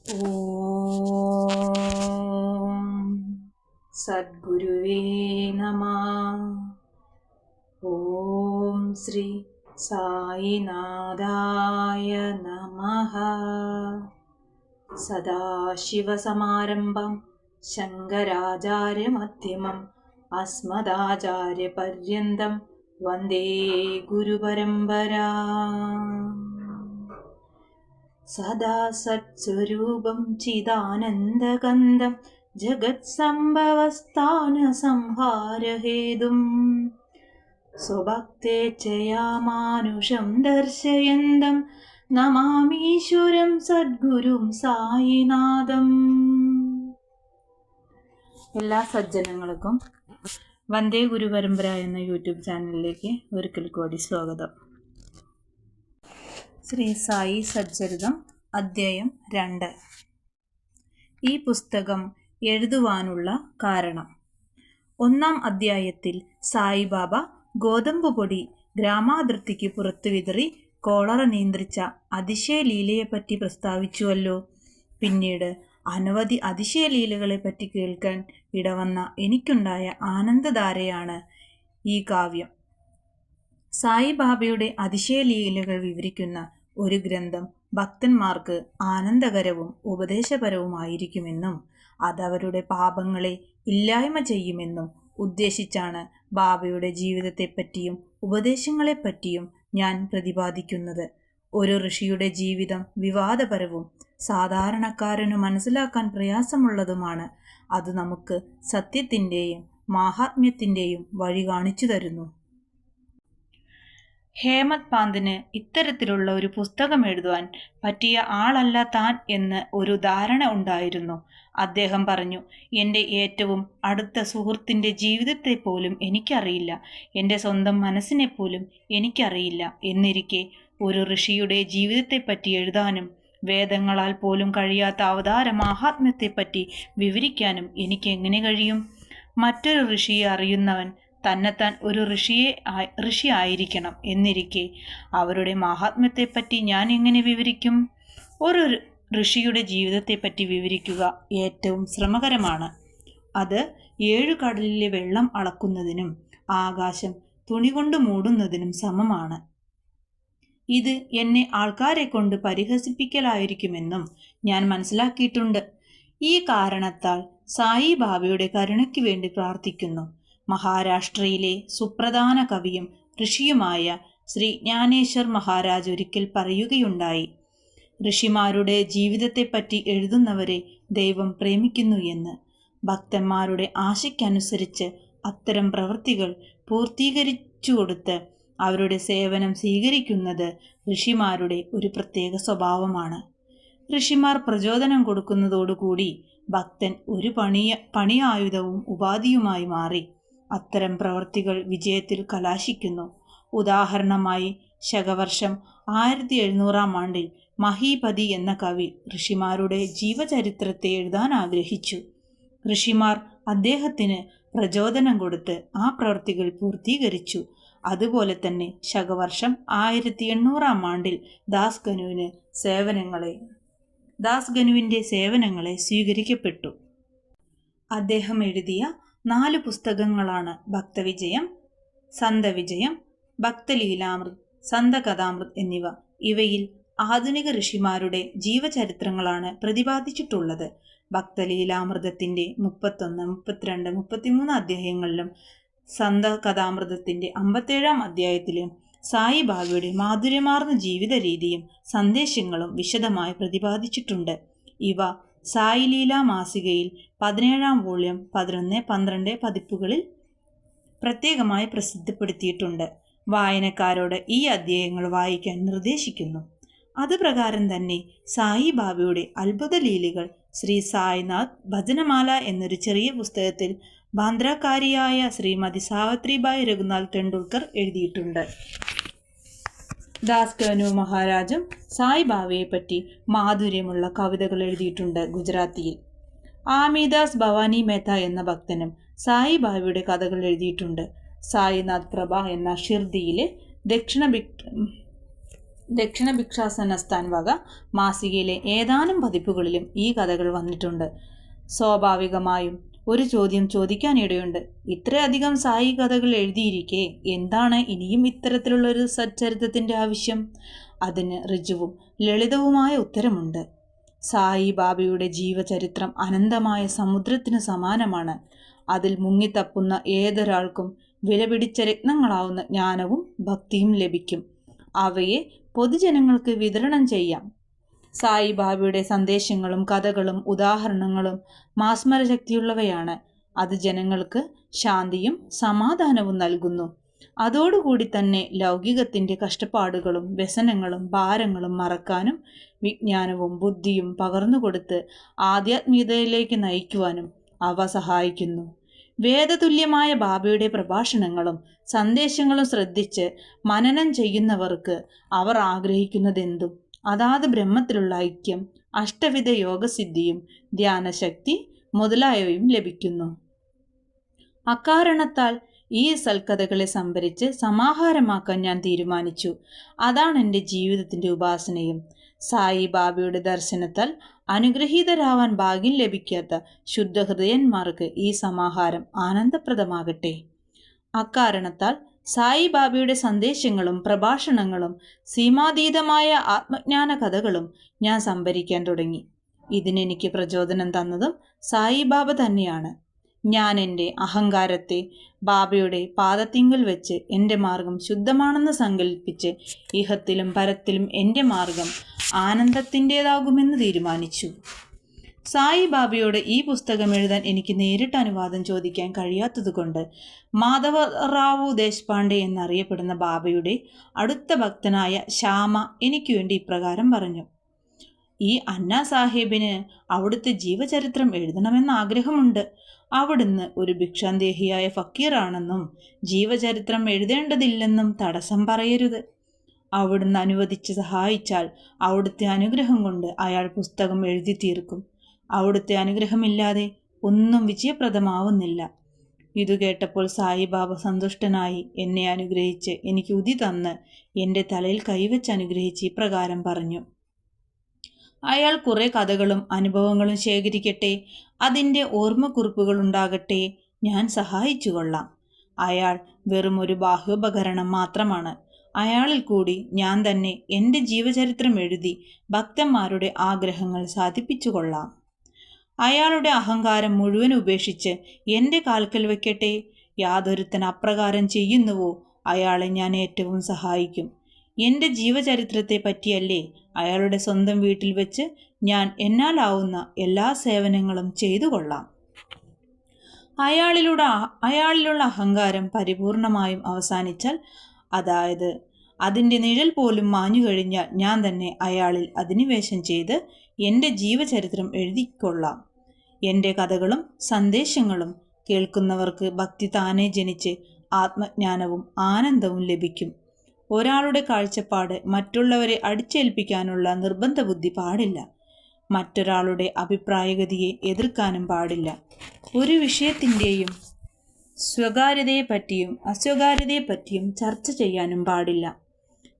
ഓം സദ്ഗുരുവേ നമഃ. ഓം ശ്രീ സായിനാഥായ നമഃ. സദാശിവസമാരംഭം ശങ്കരാചാര്യമധ്യമം അസ്മദാചാര്യപര്യന്തം വന്ദേ ഗുരുപരമ്പരാ. സദാ സത്സ്വരൂപം ചിദാനന്ദകന്ദം ജഗത്സംഭവസ്ഥാനസംഹാരഹേതും സ്വഭക്തേച്ഛയാമാനുഷം ദർശയന്തം നമാമീശ്വരം സദ്ഗുരും സായിനാഥം. എല്ലാ സജ്ജനങ്ങൾക്കും വന്ദേ ഗുരുപരമ്പര എന്ന യൂട്യൂബ് ചാനലിലേക്ക് ഒരിക്കൽ കൂടി സ്വാഗതം. ശ്രീ സായി സച്ചരിതം അധ്യായം 2. ഈ പുസ്തകം എഴുതുവാനുള്ള കാരണം. 1-ാം അധ്യായത്തിൽ സായിബാബ ഗോതമ്പ് പൊടി ഗ്രാമാതിർത്തിക്ക് പുറത്തു വിതറി കോളറ നിയന്ത്രിച്ച അതിശയലീലയെപ്പറ്റി പ്രസ്താവിച്ചുവല്ലോ. പിന്നീട് അനവധി അതിശയലീലകളെപ്പറ്റി കേൾക്കാൻ ഇടവന്ന എനിക്കുണ്ടായ ആനന്ദധാരയാണ് ഈ കാവ്യം. സായിബാബയുടെ അതിശയലീലകൾ വിവരിക്കുന്ന ഒരു ഗ്രന്ഥം ഭക്തന്മാർക്ക് ആനന്ദകരവും ഉപദേശപരവുമായിരിക്കുമെന്നും അതവരുടെ പാപങ്ങളെ ഇല്ലായ്മ ചെയ്യുമെന്നും ഉദ്ദേശിച്ചാണ് ബാബയുടെ ജീവിതത്തെപ്പറ്റിയും ഉപദേശങ്ങളെപ്പറ്റിയും ഞാൻ പ്രതിപാദിക്കുന്നത്. ഒരു ഋഷിയുടെ ജീവിതം വിവാദപരവും സാധാരണക്കാരനു മനസ്സിലാക്കാൻ പ്രയാസമുള്ളതുമാണ്. അത് നമുക്ക് സത്യത്തിൻ്റെയും മാഹാത്മ്യത്തിൻ്റെയും വഴി കാണിച്ചു തരുന്നു. ഹേമത് പാന്തിന് ഇത്തരത്തിലുള്ള ഒരു പുസ്തകം എഴുതുവാൻ പറ്റിയ ആളല്ല താൻ എന്ന് ഒരു ധാരണ ഉണ്ടായിരുന്നു. അദ്ദേഹം പറഞ്ഞു, എൻ്റെ ഏറ്റവും അടുത്ത സുഹൃത്തിൻ്റെ ജീവിതത്തെ പോലും എനിക്കറിയില്ല, എൻ്റെ സ്വന്തം മനസ്സിനെ പോലും എനിക്കറിയില്ല. എന്നിരിക്കെ ഒരു ഋഷിയുടെ ജീവിതത്തെപ്പറ്റി എഴുതാനും വേദങ്ങളാൽ പോലും കഴിയാത്ത അവതാര മാഹാത്മ്യത്തെപ്പറ്റി വിവരിക്കാനും എനിക്ക് എങ്ങനെ കഴിയും? മറ്റൊരു ഋഷിയെ അറിയുന്നവൻ തന്നെത്താൻ ഒരു ഋഷി ആയിരിക്കണം. എന്നിരിക്കെ അവരുടെ മാഹാത്മ്യത്തെപ്പറ്റി ഞാൻ എങ്ങനെ വിവരിക്കും? ഒരു ഋഷിയുടെ ജീവിതത്തെപ്പറ്റി വിവരിക്കുക ഏറ്റവും ശ്രമകരമാണ്. അത് 7 കടലിലെ വെള്ളം അളക്കുന്നതിനും ആകാശം തുണി കൊണ്ട് മൂടുന്നതിനും സമമാണ്. ഇത് എന്നെ ആൾക്കാരെ കൊണ്ട് പരിഹസിപ്പിക്കലായിരിക്കുമെന്നും ഞാൻ മനസ്സിലാക്കിയിട്ടുണ്ട്. ഈ കാരണത്താൽ സായിബാബയുടെ കരുണയ്ക്ക് വേണ്ടി പ്രാർത്ഥിക്കുന്നു. മഹാരാഷ്ട്രയിലെ സുപ്രധാന കവിയും ഋഷിയുമായ ശ്രീ ജ്ഞാനേശ്വർ മഹാരാജ് ഒരിക്കൽ പറയുകയുണ്ടായി, ഋഷിമാരുടെ ജീവിതത്തെപ്പറ്റി എഴുതുന്നവരെ ദൈവം പ്രേമിക്കുന്നു എന്ന്. ഭക്തന്മാരുടെ ആശയ്ക്കനുസരിച്ച് അത്തരം പ്രവൃത്തികൾ പൂർത്തീകരിച്ചുകൊടുത്ത് അവരുടെ സേവനം സ്വീകരിക്കുന്നത് ഋഷിമാരുടെ ഒരു പ്രത്യേക സ്വഭാവമാണ്. ഋഷിമാർ പ്രചോദനം കൊടുക്കുന്നതോടുകൂടി ഭക്തൻ ഒരു പണിയായുധവും ഉപാധിയുമായി മാറി അത്തരം പ്രവൃത്തികൾ വിജയത്തിൽ കലാശിക്കുന്നു. ഉദാഹരണമായി ശകവർഷം 1700-ാം ആണ്ടിൽ മഹീപതി എന്ന കവി ഋഷിമാരുടെ ജീവചരിത്രത്തെ എഴുതാൻ ആഗ്രഹിച്ചു. ഋഷിമാർ അദ്ദേഹത്തിന് പ്രചോദനം കൊടുത്ത് ആ പ്രവൃത്തികൾ പൂർത്തീകരിച്ചു. അതുപോലെ തന്നെ ശകവർഷം 1800-ാം ആണ്ടിൽ ദാസ്ഗനുവിൻ്റെ സേവനങ്ങളെ സ്വീകരിക്കപ്പെട്ടു. അദ്ദേഹം എഴുതിയ 4 പുസ്തകങ്ങളാണ് ഭക്തവിജയം, സന്തവിജയം, ഭക്തലീലാമൃത്, സന്തകഥാമൃത് എന്നിവ. ഇവയിൽ ആധുനിക ഋഷിമാരുടെ ജീവചരിത്രങ്ങളാണ് പ്രതിപാദിച്ചിട്ടുള്ളത്. ഭക്തലീലാമൃതത്തിൻ്റെ 31, 32, 33 അധ്യായങ്ങളിലും സന്തകഥാമൃതത്തിൻ്റെ 57-ാം അധ്യായത്തിലും സായിബാബയുടെ മാധുര്യമാർന്ന ജീവിത രീതിയും സന്ദേശങ്ങളും വിശദമായി പ്രതിപാദിച്ചിട്ടുണ്ട്. ഇവ സായിലീല മാസികയിൽ 17-ാം വോള്യം 11, 12 പതിപ്പുകളിൽ പ്രത്യേകമായി പ്രസിദ്ധപ്പെടുത്തിയിട്ടുണ്ട്. വായനക്കാരോട് ഈ അധ്യായങ്ങൾ വായിക്കാൻ നിർദ്ദേശിക്കുന്നു. അതുപ്രകാരം തന്നെ സായിബാബയുടെ അത്ഭുത ലീലകൾ ശ്രീ സായിനാഥ് ഭജനമാല എന്നൊരു ചെറിയ പുസ്തകത്തിൽ ബാന്ദ്രക്കാരിയായ ശ്രീമതി സാവിത്രിബായി രഘുനാഥ് ടെണ്ടുൽക്കർ എഴുതിയിട്ടുണ്ട്. ദാസ്ഗനു മഹാരാജും സായിബാബയെപ്പറ്റി മാധുര്യമുള്ള കവിതകൾ എഴുതിയിട്ടുണ്ട് ഗുജറാത്തിയിൽ. ആമിദാസ് ഭവാനി മേത്ത എന്ന ഭക്തനും സായിബാബയുടെ കഥകൾ എഴുതിയിട്ടുണ്ട്. സായിനാഥ് പ്രഭ എന്ന ഷിർദിയിലെ ദക്ഷിണ ഭിക്ഷാസനസ്ഥാൻ വക മാസികയിലെ ഏതാനും പതിപ്പുകളിലും ഈ കഥകൾ വന്നിട്ടുണ്ട്. സ്വാഭാവികമായും ഒരു ചോദ്യം ചോദിക്കാനിടയുണ്ട്. ഇത്രയധികം സായി കഥകൾ എഴുതിയിരിക്കെ എന്താണ് ഇനിയും ഇത്തരത്തിലുള്ളൊരു സച്ചരിത്രത്തിൻ്റെ ആവശ്യം? അതിന് ഋജുവും ലളിതവുമായ ഉത്തരമുണ്ട്. സായി ബാബയുടെ ജീവചരിത്രം അനന്തമായ സമുദ്രത്തിനു സമാനമാണ്. അതിൽ മുങ്ങിത്തപ്പുന്ന ഏതൊരാൾക്കും വിലപിടിച്ച രത്നങ്ങളാവുന്ന ജ്ഞാനവും ഭക്തിയും ലഭിക്കും. അവയെ പൊതുജനങ്ങൾക്ക് വിതരണം ചെയ്യാം. സായി ബാബയുടെ സന്ദേശങ്ങളും കഥകളും ഉദാഹരണങ്ങളും മാസ്മരശക്തിയുള്ളവയാണ്. അത് ജനങ്ങൾക്ക് ശാന്തിയും സമാധാനവും നൽകുന്നു. അതോടുകൂടി തന്നെ ലൗകികത്തിൻ്റെ കഷ്ടപ്പാടുകളും വ്യസനങ്ങളും ഭാരങ്ങളും മറക്കാനും വിജ്ഞാനവും ബുദ്ധിയും പകർന്നുകൊടുത്ത് ആധ്യാത്മികതയിലേക്ക് നയിക്കുവാനും അവ സഹായിക്കുന്നു. വേദതുല്യമായ ബാബയുടെ പ്രഭാഷണങ്ങളും സന്ദേശങ്ങളും ശ്രദ്ധിച്ച് മനനം ചെയ്യുന്നവർക്ക് അവർ ആഗ്രഹിക്കുന്നതെന്തും, അതാത് ബ്രഹ്മത്തിലുള്ള ഐക്യം, അഷ്ടവിധ യോഗസിദ്ധിയും ധ്യാനശക്തി മുതലായവയും ലഭിക്കുന്നു. അക്കാരണത്താൽ ഈ സൽക്കഥകളെ സംഭരിച്ച് സമാഹാരമാക്കാൻ ഞാൻ തീരുമാനിച്ചു. അതാണ് എൻ്റെ ജീവിതത്തിൻ്റെ ഉപാസനയും. സായി ബാബയുടെ ദർശനത്താൽ അനുഗ്രഹീതരാവാൻ ഭാഗ്യം ലഭിക്കാത്ത ശുദ്ധഹൃദയന്മാർക്ക് ഈ സമാഹാരം ആനന്ദപ്രദമാകട്ടെ. അക്കാരണത്താൽ സായി ബാബയുടെ സന്ദേശങ്ങളും പ്രഭാഷണങ്ങളും സീമാതീതമായ ആത്മജ്ഞാന കഥകളും ഞാൻ സംഭരിക്കാൻ തുടങ്ങി. ഇതിനെനിക്ക് പ്രചോദനം തന്നതും സായി ബാബ തന്നെയാണ്. ഞാൻ എൻ്റെ അഹങ്കാരത്തെ ബാബയുടെ പാദത്തിങ്കൽ വെച്ച് എൻ്റെ മാർഗം ശുദ്ധമാണെന്ന് സങ്കല്പിച്ച് ഇഹത്തിലും പരത്തിലും എൻ്റെ മാർഗം ആനന്ദത്തിൻ്റേതാകുമെന്ന് തീരുമാനിച്ചു. സായി ബാബയോട് ഈ പുസ്തകം എഴുതാൻ എനിക്ക് നേരിട്ട് അനുവാദം ചോദിക്കാൻ കഴിയാത്തതുകൊണ്ട് മാധവറാവു ദേശ്പാണ്ഡെ എന്നറിയപ്പെടുന്ന ബാബയുടെ അടുത്ത ഭക്തനായ ശ്യാമ എനിക്ക് വേണ്ടി ഇപ്രകാരം പറഞ്ഞു. ഈ അന്നാ സാഹേബിന് അവിടുത്തെ ജീവചരിത്രം എഴുതണമെന്ന് ആഗ്രഹമുണ്ട്. അവിടുന്ന് ഒരു ഭിക്ഷാന്തേഹിയായ ഫക്കീറാണെന്നും ജീവചരിത്രം എഴുതേണ്ടതില്ലെന്നും തടസ്സം പറയരുത്. അവിടുന്ന് അനുവദിച്ച് സഹായിച്ചാൽ അവിടുത്തെ അനുഗ്രഹം കൊണ്ട് അയാൾ പുസ്തകം എഴുതി തീർക്കും. അവിടുത്തെ അനുഗ്രഹമില്ലാതെ ഒന്നും വിജയപ്രദമാവുന്നില്ല. ഇതു കേട്ടപ്പോൾ സായിബാബ സന്തുഷ്ടനായി എന്നെ അനുഗ്രഹിച്ച് എനിക്ക് ഉതി തന്ന് എൻ്റെ തലയിൽ കൈവച്ച് അനുഗ്രഹിച്ച് ഇപ്രകാരം പറഞ്ഞു. അയാൾ കുറേ കഥകളും അനുഭവങ്ങളും ശേഖരിക്കട്ടെ, അതിൻ്റെ ഓർമ്മക്കുറിപ്പുകൾ ഉണ്ടാകട്ടെ, ഞാൻ സഹായിച്ചു കൊള്ളാം. അയാൾ വെറും ഒരു ബാഹ്യോപകരണം മാത്രമാണ്. അയാളിൽ കൂടി ഞാൻ തന്നെ എൻ്റെ ജീവചരിത്രം എഴുതി ഭക്തന്മാരുടെ ആഗ്രഹങ്ങൾ സാധിപ്പിച്ചു കൊള്ളാം. അയാളുടെ അഹങ്കാരം മുഴുവൻ ഉപേക്ഷിച്ച് എൻ്റെ കാൽക്കൽ വയ്ക്കട്ടെ. യാതൊരുത്തൻ അപ്രകാരം ചെയ്യുന്നുവോ അയാളെ ഞാൻ ഏറ്റവും സഹായിക്കും. എൻ്റെ ജീവചരിത്രത്തെ പറ്റിയല്ലേ അയാളുടെ സ്വന്തം വീട്ടിൽ വെച്ച് ഞാൻ എന്നാലാവുന്ന എല്ലാ സേവനങ്ങളും ചെയ്തു കൊള്ളാം. അയാളിലുള്ള അഹങ്കാരം പരിപൂർണമായും അവസാനിച്ചാൽ, അതായത് അതിൻ്റെ നിഴൽ പോലും മാഞ്ഞു കഴിഞ്ഞാൽ, ഞാൻ തന്നെ അയാളിൽ അധിനിവേശം ചെയ്ത് എൻ്റെ ജീവചരിത്രം എഴുതിക്കൊള്ളാം. എൻ്റെ കഥകളും സന്ദേശങ്ങളും കേൾക്കുന്നവർക്ക് ഭക്തി താനേ ജനിച്ച് ആത്മജ്ഞാനവും ആനന്ദവും ലഭിക്കും. ഒരാളുടെ കാഴ്ചപ്പാട് മറ്റുള്ളവരെ അടിച്ചേൽപ്പിക്കാനുള്ള നിർബന്ധ ബുദ്ധി പാടില്ല. മറ്റൊരാളുടെ അഭിപ്രായഗതിയെ എതിർക്കാനും പാടില്ല. ഒരു വിഷയത്തിൻ്റെയും സ്വകാര്യതയെപ്പറ്റിയും അസ്വകാര്യതയെപ്പറ്റിയും ചർച്ച ചെയ്യാനും പാടില്ല.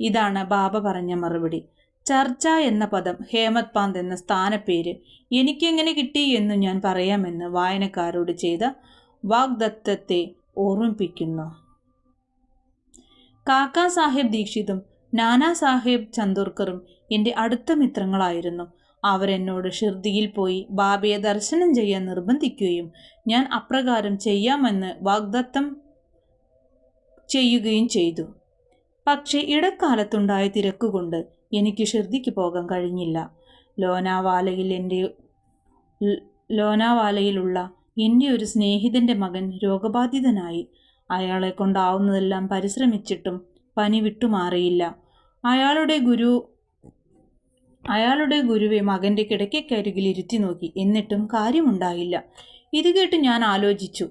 ഇതാണ് ബാബ പറഞ്ഞ മറുപടി. ചർച്ച എന്ന പദം ഹേമത് പാന്ത് എന്ന സ്ഥാനപ്പേര് എനിക്കെങ്ങനെ കിട്ടി എന്നു ഞാൻ പറയാമെന്ന് വായനക്കാരോട് ചെയ്ത വാഗ്ദത്തത്തെ ഓർമ്മിപ്പിക്കുന്നു. കാക്കാ സാഹേബ് ദീക്ഷിതും നാനാ സാഹേബ് ചന്ദോർക്കറും എൻ്റെ അടുത്ത മിത്രങ്ങളായിരുന്നു. അവരെന്നോട് ഷിർദിയിൽ പോയി ബാബയെ ദർശനം ചെയ്യാൻ നിർബന്ധിക്കുകയും ഞാൻ അപ്രകാരം ചെയ്യാമെന്ന് വാഗ്ദത്തം ചെയ്യുകയും ചെയ്തു. പക്ഷേ ഇടക്കാലത്തുണ്ടായ തിരക്കുകൊണ്ട് എനിക്ക് ഷിർദിക്ക് പോകാൻ കഴിഞ്ഞില്ല. ലോനാവാലയിലുള്ള എൻ്റെ ഒരു സ്നേഹിതൻ്റെ മകൻ രോഗബാധിതനായി. അയാളെ കൊണ്ടാവുന്നതെല്ലാം പരിശ്രമിച്ചിട്ടും പനി വിട്ടുമാറിയില്ല. അയാളുടെ ഗുരുവെ മകൻ്റെ കിടക്കക്കരികിൽ ഇരുത്തി നോക്കി. എന്നിട്ടും കാര്യമുണ്ടായില്ല. ഇത് കേട്ട് ഞാൻ ആലോചിച്ചു,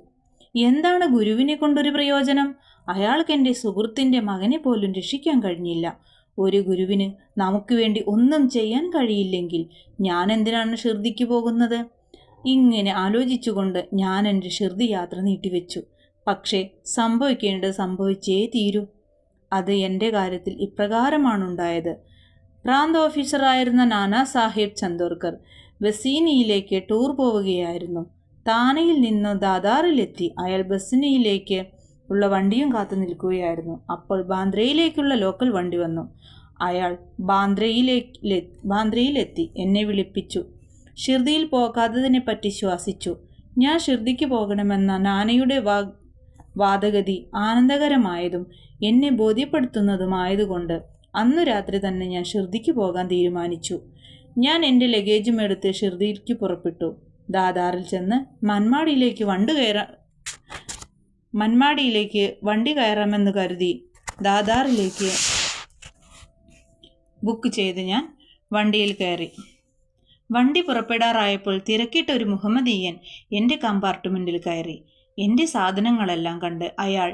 എന്താണ് ഗുരുവിനെ കൊണ്ടൊരു പ്രയോജനം? അയാൾക്ക് എൻ്റെ സുഹൃത്തിൻ്റെ മകനെ പോലും രക്ഷിക്കാൻ കഴിഞ്ഞില്ല. ഒരു ഗുരുവിന് നമുക്ക് വേണ്ടി ഒന്നും ചെയ്യാൻ കഴിയില്ലെങ്കിൽ ഞാൻ എന്തിനാണ് ഷിർദിക്ക് പോകുന്നത്? ഇങ്ങനെ ആലോചിച്ചുകൊണ്ട് ഞാൻ എൻ്റെ ഷിർദി യാത്ര നീട്ടിവെച്ചു. പക്ഷേ സംഭവിക്കേണ്ടത് സംഭവിച്ചേ തീരൂ. അത് എൻ്റെ കാര്യത്തിൽ ഇപ്രകാരമാണുണ്ടായത്. പ്രാന്ത് ഓഫീസറായിരുന്ന നാനാ സാഹേബ് ചന്ദോർക്കർ ബസീനിയിലേക്ക് ടൂർ പോവുകയായിരുന്നു. താനയിൽ നിന്ന് ദാദാറിലെത്തി. അയാൾ ബസീനിയിലേക്ക് ഉള്ള വണ്ടിയും കാത്തു നിൽക്കുകയായിരുന്നു. അപ്പോൾ ബാന്ദ്രയിലേക്കുള്ള ലോക്കൽ വണ്ടി വന്നു. അയാൾ ബാന്ദ്രയിലെത്തി. എന്നെ വിളിപ്പിച്ചു. ഷിർദിയിൽ പോകാത്തതിനെപ്പറ്റി ശ്വാസിച്ചു. ഞാൻ ഷിർദിക്ക് പോകണമെന്ന നാനയുടെ വാദഗതി ആനന്ദകരമായതും എന്നെ ബോധ്യപ്പെടുത്തുന്നതുമായതുകൊണ്ട് അന്നു രാത്രി തന്നെ ഞാൻ ഷിർദിക്ക് പോകാൻ തീരുമാനിച്ചു. ഞാൻ എൻ്റെ ലഗേജും എടുത്ത് ഷിർദിക്ക് പുറപ്പെട്ടു. ദാദാറിൽ ചെന്ന് മൻമാടിയിലേക്ക് വണ്ടി കയറാമെന്ന് കരുതി ദാദാറിലേക്ക് ബുക്ക് ചെയ്ത് ഞാൻ വണ്ടിയിൽ കയറി. വണ്ടി പുറപ്പെടാറായപ്പോൾ തിരക്കിട്ട ഒരു മുഹമ്മദീയൻ എൻ്റെ കമ്പാർട്ട്മെൻറ്റിൽ കയറി. എൻ്റെ സാധനങ്ങളെല്ലാം കണ്ട് അയാൾ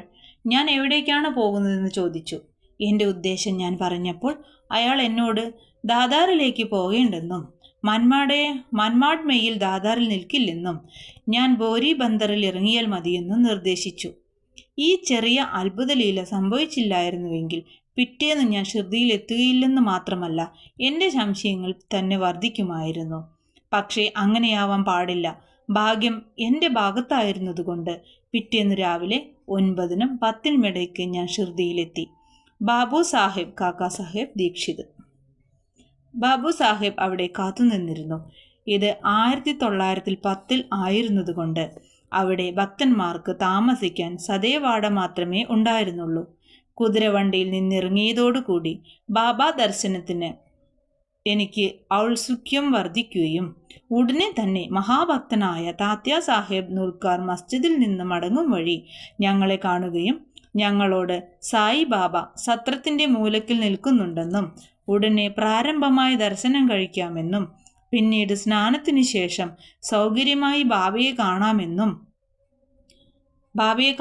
ഞാൻ എവിടേക്കാണ് പോകുന്നതെന്ന് ചോദിച്ചു. എൻ്റെ ഉദ്ദേശം ഞാൻ പറഞ്ഞപ്പോൾ അയാൾ എന്നോട് ദാദാറിലേക്ക് പോകേണ്ടെന്നും മൻമാഡ് മെയിൽ ദാദാറിൽ നിൽക്കില്ലെന്നും ഞാൻ ബോരി ബന്ദറിൽ ഇറങ്ങിയാൽ മതിയെന്നും നിർദ്ദേശിച്ചു. ഈ ചെറിയ അത്ഭുതലീല സംഭവിച്ചില്ലായിരുന്നുവെങ്കിൽ പിറ്റേന്ന് ഞാൻ ഷിർദിയിൽ എത്തുകയില്ലെന്ന് മാത്രമല്ല, എൻ്റെ സംശയങ്ങൾ തന്നെ വർദ്ധിക്കുമായിരുന്നു. പക്ഷേ അങ്ങനെയാവാൻ പാടില്ല. ഭാഗ്യം എൻ്റെ ഭാഗത്തായിരുന്നതുകൊണ്ട് പിറ്റേന്ന് രാവിലെ 9-നും 10-നും ഇടയ്ക്ക് ഞാൻ ഷിർദിയിലെത്തി. ബാബു സാഹേബ്, കാക്കാ സാഹേബ് ദീക്ഷിത്. ബാബു സാഹേബ് അവിടെ കാത്തുനിന്നിരുന്നു. ഇത് 1910 ആയിരുന്നതുകൊണ്ട് അവിടെ ഭക്തന്മാർക്ക് താമസിക്കാൻ സതേവാട മാത്രമേ ഉണ്ടായിരുന്നുള്ളൂ. കുതിരവണ്ടിയിൽ നിന്നിറങ്ങിയതോടുകൂടി ബാബാ ദർശനത്തിന് എനിക്ക് ഔത്സുക്യം വർദ്ധിക്കുകയും ഉടനെ തന്നെ മഹാഭക്തനായ താത്യ സാഹേബ് നൂർക്കാർ മസ്ജിദിൽ നിന്ന് മടങ്ങും വഴി ഞങ്ങളെ കാണുകയും ഞങ്ങളോട് സായി ബാബ സത്രത്തിൻ്റെ മൂലക്കിൽ നിൽക്കുന്നുണ്ടെന്നും ഉടനെ പ്രാരംഭമായി ദർശനം കഴിക്കാമെന്നും പിന്നീട് സ്നാനത്തിന് ശേഷം സൗകര്യമായി ബാബയെ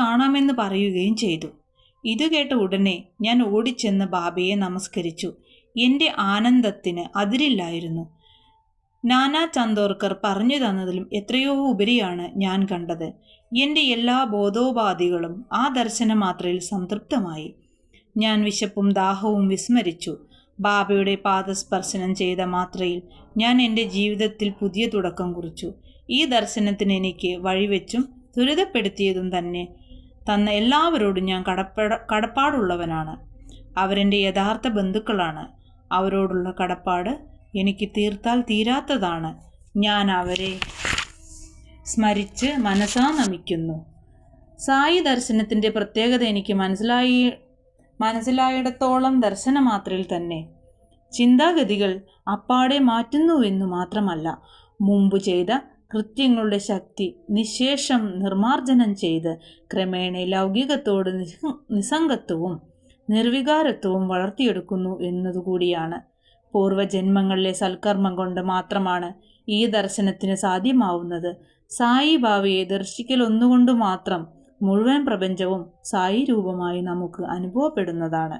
കാണാമെന്ന് പറയുകയും ചെയ്തു. ഇത് കേട്ട ഉടനെ ഞാൻ ഓടിച്ചെന്ന് ബാബയെ നമസ്കരിച്ചു. എൻ്റെ ആനന്ദത്തിന് അതിരില്ലായിരുന്നു. നാനാ ചന്ദോർക്കർ പറഞ്ഞു തന്നതിലും എത്രയോ ഉപരിയാണ് ഞാൻ കണ്ടത്. എൻ്റെ എല്ലാ ബോധോപാധികളും ആ ദർശനമാത്രയിൽ സംതൃപ്തമായി. ഞാൻ വിശപ്പും ദാഹവും വിസ്മരിച്ചു. ബാബയുടെ പാദസ്പർശനം ചെയ്ത മാത്രയിൽ ഞാൻ എൻ്റെ ജീവിതത്തിൽ പുതിയ തുടക്കം കുറിച്ചു. ഈ ദർശനത്തിന് എനിക്ക് വഴിവെച്ചും ത്വരിതപ്പെടുത്തിയതും തന്ന എല്ലാവരോടും ഞാൻ കടപ്പാടുള്ളവനാണ്. അവരെൻ്റെ യഥാർത്ഥ ബന്ധുക്കളാണ്. അവരോടുള്ള കടപ്പാട് എനിക്ക് തീർത്താൽ തീരാത്തതാണ്. ഞാൻ അവരെ സ്മരിച്ച് മനസാ നമിക്കുന്നു. സായി ദർശനത്തിൻ്റെ പ്രത്യേകത എനിക്ക് മനസ്സിലായിടത്തോളം ദർശനമാത്രയിൽ തന്നെ ചിന്താഗതികൾ അപ്പാടെ മാറ്റുന്നുവെന്നു മാത്രമല്ല, മുമ്പ് ചെയ്ത കൃത്യങ്ങളുടെ ശക്തി നിശേഷം നിർമാർജനം ചെയ്ത് ക്രമേണ ലൗകികത്തോട് നിസ്സംഗത്വവും നിർവികാരത്വവും വളർത്തിയെടുക്കുന്നു എന്നതുകൂടിയാണ്. പൂർവജന്മങ്ങളിലെ സൽക്കർമ്മം കൊണ്ട് മാത്രമാണ് ഈ ദർശനത്തിന് സാധ്യമാവുന്നത്. സായി ബാബയെ ദർശിക്കലൊന്നുകൊണ്ട് മാത്രം മുഴുവൻ പ്രപഞ്ചവും സായി രൂപമായി നമുക്ക് അനുഭവപ്പെടുന്നതാണ്.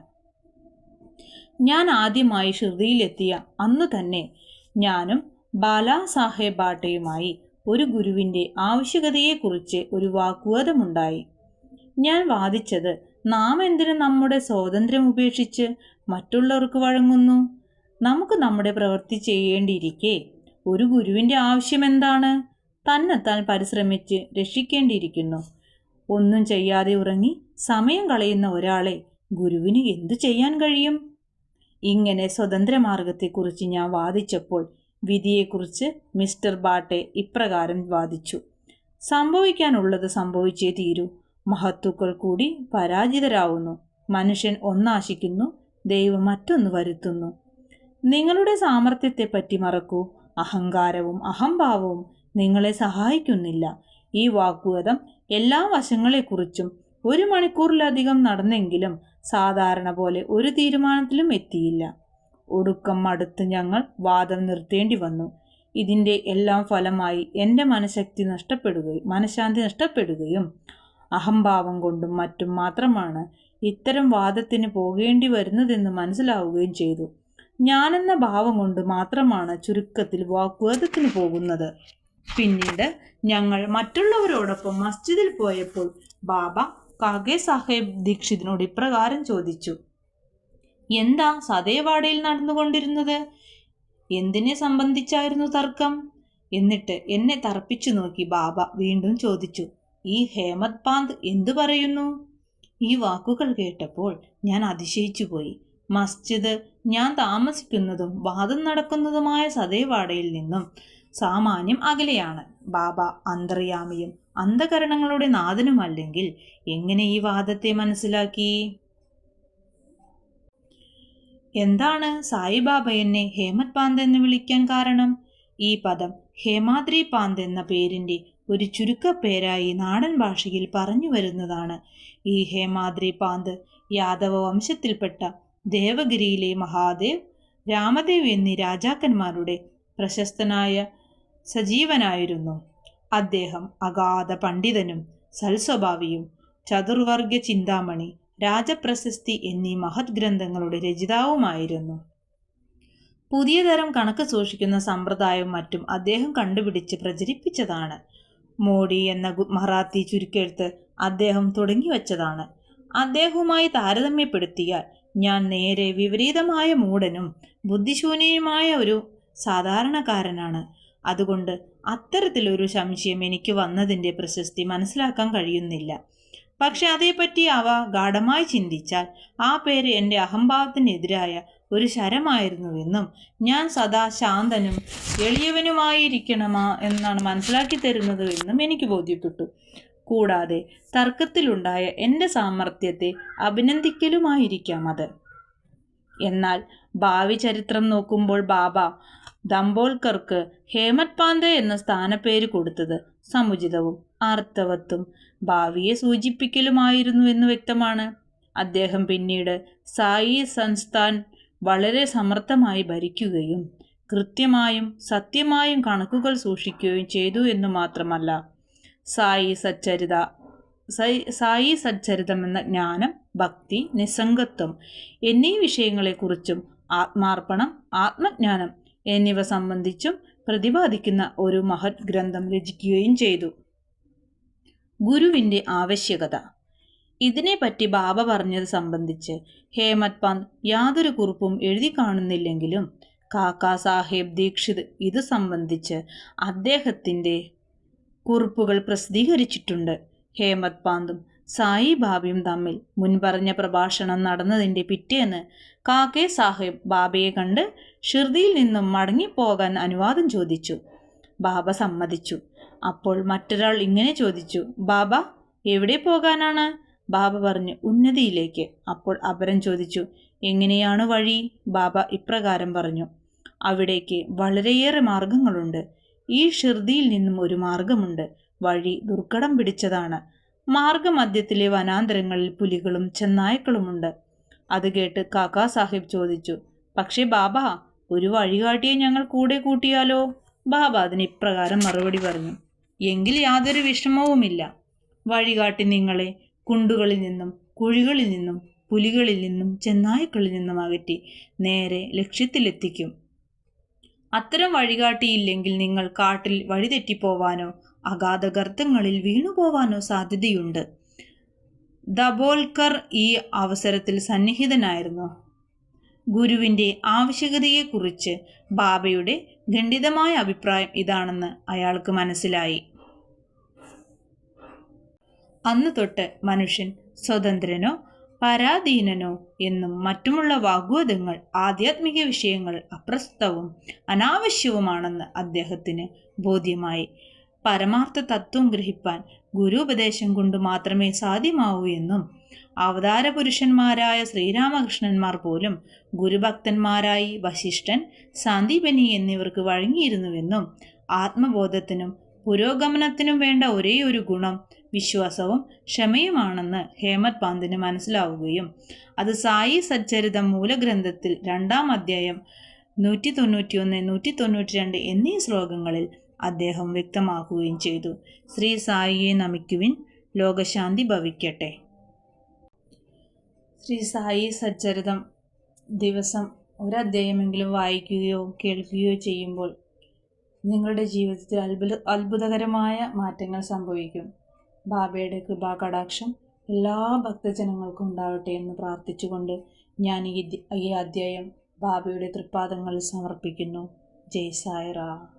ഞാൻ ആദ്യമായി ഷിർദിയിലെത്തിയ അന്നു തന്നെ ഞാനും ബാലാ സാഹേബ് ബാട്ടയുമായി ഒരു ഗുരുവിൻ്റെ ആവശ്യകതയെക്കുറിച്ച് ഒരു വാഗ്വാദമുണ്ടായി. ഞാൻ വാദിച്ചത്, നാം എന്തിനു നമ്മുടെ സ്വാതന്ത്ര്യം ഉപേക്ഷിച്ച് മറ്റുള്ളവർക്ക് വഴങ്ങുന്നു? നമുക്ക് നമ്മുടെ പ്രവൃത്തി ചെയ്യേണ്ടിയിരിക്കെ ഒരു ഗുരുവിൻ്റെ ആവശ്യമെന്താണ്? തന്നെത്താൻ പരിശ്രമിച്ച് രക്ഷിക്കേണ്ടിയിരിക്കുന്നു. ഒന്നും ചെയ്യാതെ ഉറങ്ങി സമയം കളയുന്ന ഒരാളെ ഗുരുവിന് എന്തു ചെയ്യാൻ കഴിയും? ഇങ്ങനെ സ്വതന്ത്ര മാർഗത്തെക്കുറിച്ച് ഞാൻ വാദിച്ചപ്പോൾ വിധിയെക്കുറിച്ച് മിസ്റ്റർ ബാട്ടെ ഇപ്രകാരം വാദിച്ചു: സംഭവിക്കാനുള്ളത് സംഭവിച്ചേ തീരൂ. മഹത്തുക്കൾ കൂടി പരാജിതരാവുന്നു. മനുഷ്യൻ ഒന്നാശിക്കുന്നു, ദൈവം മറ്റൊന്ന് വരുത്തുന്നു. നിങ്ങളുടെ സാമർത്ഥ്യത്തെപ്പറ്റി മറക്കൂ. അഹങ്കാരവും അഹംഭാവവും നിങ്ങളെ സഹായിക്കുന്നില്ല. ഈ വാഗ്വാദം എല്ലാ വശങ്ങളെക്കുറിച്ചും 1 മണിക്കൂറിലധികം നടന്നെങ്കിലും സാധാരണ പോലെ ഒരു തീരുമാനത്തിലും എത്തിയില്ല. ഒടുക്കം മടുത്ത് ഞങ്ങൾ വാദം നിർത്തേണ്ടി വന്നു. ഇതിൻ്റെ എല്ലാം ഫലമായി എൻ്റെ മനഃശാന്തി നഷ്ടപ്പെടുകയും അഹംഭാവം കൊണ്ടും മറ്റും മാത്രമാണ് ഇത്തരം വാദത്തിന് പോകേണ്ടി വരുന്നതെന്ന് മനസ്സിലാവുകയും ചെയ്തു. ഞാനെന്ന ഭാവം കൊണ്ട് മാത്രമാണ് ചുരുക്കത്തിൽ വാഗ്വാദത്തിന് പോകുന്നത്. പിന്നീട് ഞങ്ങൾ മറ്റുള്ളവരോടൊപ്പം മസ്ജിദിൽ പോയപ്പോൾ ബാബ കാക്കേ സാഹേബ് ദീക്ഷിതിനോട് ഇപ്രകാരം ചോദിച്ചു: എന്താ സതേവാടയിൽ നടന്നുകൊണ്ടിരുന്നത്? എന്തിനെ സംബന്ധിച്ചായിരുന്നു തർക്കം? എന്നിട്ട് എന്നെ തർപ്പിച്ചു നോക്കി ബാബ വീണ്ടും ചോദിച്ചു, ഈ ഹേമത് പാന്ത് എന്തു പറയുന്നു? ഈ വാക്കുകൾ കേട്ടപ്പോൾ ഞാൻ അതിശയിച്ചുപോയി. മസ്ജിദ് ഞാൻ താമസിക്കുന്നതും വാദം നടക്കുന്നതുമായ സതേവാടയിൽ നിന്നും സാമാന്യം അകലെയാണ്. ബാബ അന്തർയാമിയും അന്ധകരണങ്ങളുടെ നാഥനുമല്ലെങ്കിൽ എങ്ങനെ ഈ വാദത്തെ മനസ്സിലാക്കി? എന്താണ് സായിബാബ എന്നെ ഹേമത് പാന്ത് എന്ന് വിളിക്കാൻ കാരണം? ഈ പദം ഹേമാദ്രി പാന്ത് എന്ന പേരിന്റെ ഒരു ചുരുക്കപ്പേരായി നാടൻ ഭാഷയിൽ പറഞ്ഞു വരുന്നതാണ്. ഈ ഹേമാദ്രി പാന്ത് യാദവ വംശത്തിൽപ്പെട്ട ദേവഗിരിയിലെ മഹാദേവ്, രാമദേവ് എന്നീ രാജാക്കന്മാരുടെ പ്രശസ്തനായ സജീവനായിരുന്നു. അദ്ദേഹം അഗാധ പണ്ഡിതനും സൽസ്വഭാവിയും ചതുർവർഗ ചിന്താമണി, രാജപ്രശസ്തി എന്നീ മഹത് ഗ്രന്ഥങ്ങളുടെ രചയിതാവുമായിരുന്നു. പുതിയ തരം കണക്ക് സൂക്ഷിക്കുന്ന സമ്പ്രദായവും മറ്റും അദ്ദേഹം കണ്ടുപിടിച്ച് പ്രചരിപ്പിച്ചതാണ്. മോഡി എന്ന മറാത്തി ചുരുക്കെഴുത്ത് അദ്ദേഹം തുടങ്ങിവച്ചതാണ്. അദ്ദേഹവുമായി താരതമ്യപ്പെടുത്തിയാൽ ഞാൻ നേരെ വിപരീതമായ മൂഢനും ബുദ്ധിശൂന്യനുമായ ഒരു സാധാരണക്കാരനാണ്. അതുകൊണ്ട് അത്തരത്തിലൊരു സംശയം എനിക്ക് വന്നതിൻ്റെ പ്രശസ്തി മനസ്സിലാക്കാൻ കഴിയുന്നില്ല. പക്ഷെ അതേപ്പറ്റി അവ ഗാഢമായി ചിന്തിച്ചാൽ ആ പേര് എൻ്റെ അഹംഭാവത്തിനെതിരായ ഒരു ശരമായിരുന്നുവെന്നും ഞാൻ സദാ ശാന്തനും എളിയവനുമായിരിക്കണമാ എന്നാണ് മനസ്സിലാക്കി തരുന്നത് എന്നും എനിക്ക് ബോധ്യപ്പെട്ടു. കൂടാതെ തർക്കത്തിലുണ്ടായ എൻ്റെ സാമർത്ഥ്യത്തെ അഭിനന്ദിക്കലുമായിരിക്കാം അത്. എന്നാൽ ഭാവി ചരിത്രം നോക്കുമ്പോൾ ബാബ ദംബോൽക്കർക്ക് ഹേമത് പാന്ത് എന്ന സ്ഥാനപ്പേര് കൊടുത്തത് സമുചിതവും അർത്ഥവത്തും ഭാവിയെ സൂചിപ്പിക്കലുമായിരുന്നു എന്ന് വ്യക്തമാണ്. അദ്ദേഹം പിന്നീട് സായി സംസ്ഥാൻ വളരെ സമർത്ഥമായി ഭരിക്കുകയും കൃത്യമായും സത്യമായും കണക്കുകൾ സൂക്ഷിക്കുകയും ചെയ്തു എന്നു മാത്രമല്ല, സായി സച്ചരിതം എന്ന ജ്ഞാനം, ഭക്തി, നിസ്സംഗത്വം എന്നീ വിഷയങ്ങളെക്കുറിച്ചും ആത്മാർപ്പണം, ആത്മജ്ഞാനം എന്നിവ സംബന്ധിച്ചും പ്രതിപാദിക്കുന്ന ഒരു മഹത് ഗ്രന്ഥം രചിക്കുകയും ചെയ്തു. ഗുരുവിൻ്റെ ആവശ്യകത. ഇതിനെപ്പറ്റി ബാബ പറഞ്ഞത് സംബന്ധിച്ച് ഹേമത് പാന്ത് യാതൊരു കുറിപ്പും എഴുതി കാണുന്നില്ലെങ്കിലും കാക്കാ സാഹേബ് ദീക്ഷിത് ഇത് സംബന്ധിച്ച് അദ്ദേഹത്തിൻ്റെ കുറിപ്പുകൾ പ്രസിദ്ധീകരിച്ചിട്ടുണ്ട്. ഹേമത് പാന്തും സായി ബാബയും തമ്മിൽ മുൻപറഞ്ഞ പ്രഭാഷണം നടന്നതിൻ്റെ പിറ്റേന്ന് കാക്കേ സാഹേബ് ബാബയെ കണ്ട് ഷിർദിയിൽ നിന്നും മടങ്ങിപ്പോകാൻ അനുവാദം ചോദിച്ചു. ബാബ സമ്മതിച്ചു. അപ്പോൾ മറ്റൊരാൾ ഇങ്ങനെ ചോദിച്ചു, ബാബ എവിടെ പോകാനാണ്? ബാബ പറഞ്ഞു, ഉന്നതിയിലേക്ക്. അപ്പോൾ അപരൻ ചോദിച്ചു, എങ്ങനെയാണ് വഴി? ബാബ ഇപ്രകാരം പറഞ്ഞു, അവിടേക്ക് വളരെയേറെ മാർഗങ്ങളുണ്ട്. ഈ ഷിർദിയിൽ നിന്നും ഒരു മാർഗമുണ്ട്. വഴി ദുർഘടം പിടിച്ചതാണ്. മാർഗമധ്യത്തിലെ വനാന്തരങ്ങളിൽ പുലികളും ചെന്നായ്ക്കളുമുണ്ട്. അത് കേട്ട് കാക്കാ സാഹിബ് ചോദിച്ചു, പക്ഷേ ബാബ, ഒരു വഴികാട്ടിയെ ഞങ്ങൾ കൂടെ കൂട്ടിയാലോ? ബാബ അതിന് ഇപ്രകാരം മറുപടി പറഞ്ഞു, എങ്കിൽ യാതൊരു വിഷമവുമില്ല. വഴികാട്ടി നിങ്ങളെ കുണ്ടുകളിൽ നിന്നും കുഴികളിൽ നിന്നും പുലികളിൽ നിന്നും ചെന്നായ്ക്കളിൽ നിന്നും അകറ്റി നേരെ ലക്ഷ്യത്തിലെത്തിക്കും. അത്തരം വഴികാട്ടിയില്ലെങ്കിൽ നിങ്ങൾ കാട്ടിൽ വഴിതെറ്റിപ്പോവാനോ അഗാധ ഗർത്തങ്ങളിൽ വീണുപോവാനോ സാധ്യതയുണ്ട്. ദബോൽക്കർ ഈ അവസരത്തിൽ സന്നിഹിതനായിരുന്നു. ഗുരുവിൻ്റെ ആവശ്യകതയെക്കുറിച്ച് ബാബയുടെ ഖണ്ഡിതമായ അഭിപ്രായം ഇതാണെന്ന് അയാൾക്ക് മനസ്സിലായി. അന്ന് തൊട്ട് മനുഷ്യൻ സ്വതന്ത്രനോ പരാധീനനോ എന്നും മറ്റുമുള്ള വാഗ്വാദങ്ങൾ ആധ്യാത്മിക വിഷയങ്ങൾ അപ്രസ്തുതവും അനാവശ്യവുമാണെന്ന് അദ്ദേഹത്തിന് ബോധ്യമായി. പരമാർത്ഥ തത്വം ഗ്രഹിപ്പാൻ ഗുരുപദേശം കൊണ്ട് മാത്രമേ സാധ്യമാവൂ എന്നും അവതാര പുരുഷന്മാരായ ശ്രീരാമകൃഷ്ണന്മാർ പോലും ഗുരുഭക്തന്മാരായി വശിഷ്ഠൻ, സാന്ദീപനി എന്നിവർക്ക് വഴങ്ങിയിരുന്നുവെന്നും ആത്മബോധത്തിനും പുരോഗമനത്തിനും വേണ്ട ഒരേയൊരു ഗുണം വിശ്വാസവും ക്ഷമയുമാണെന്ന് ഹേമത് പാന്തിന് മനസ്സിലാവുകയും അത് സായി സച്ചരിതം മൂലഗ്രന്ഥത്തിൽ 2-ാം അധ്യായം 191, 192 എന്നീ ശ്ലോകങ്ങളിൽ അദ്ദേഹം വ്യക്തമാക്കുകയും ചെയ്തു. ശ്രീ സായിയെ നമിക്കുവിൻ. ലോകശാന്തി ഭവിക്കട്ടെ. ശ്രീ സായി സച്ചരിതം ദിവസം ഒരധ്യായമെങ്കിലും വായിക്കുകയോ കേൾക്കുകയോ ചെയ്യുമ്പോൾ നിങ്ങളുടെ ജീവിതത്തിൽ അത്ഭുതകരമായ മാറ്റങ്ങൾ സംഭവിക്കും. ബാബയുടെ കൃപാകടാക്ഷം എല്ലാ ഭക്തജനങ്ങൾക്കും ഉണ്ടാവട്ടെ എന്ന് പ്രാർത്ഥിച്ചുകൊണ്ട് ഞാൻ ഈ അധ്യായം ബാബയുടെ തൃപ്പാദങ്ങളിൽ സമർപ്പിക്കുന്നു. ജയ് സായിറാം.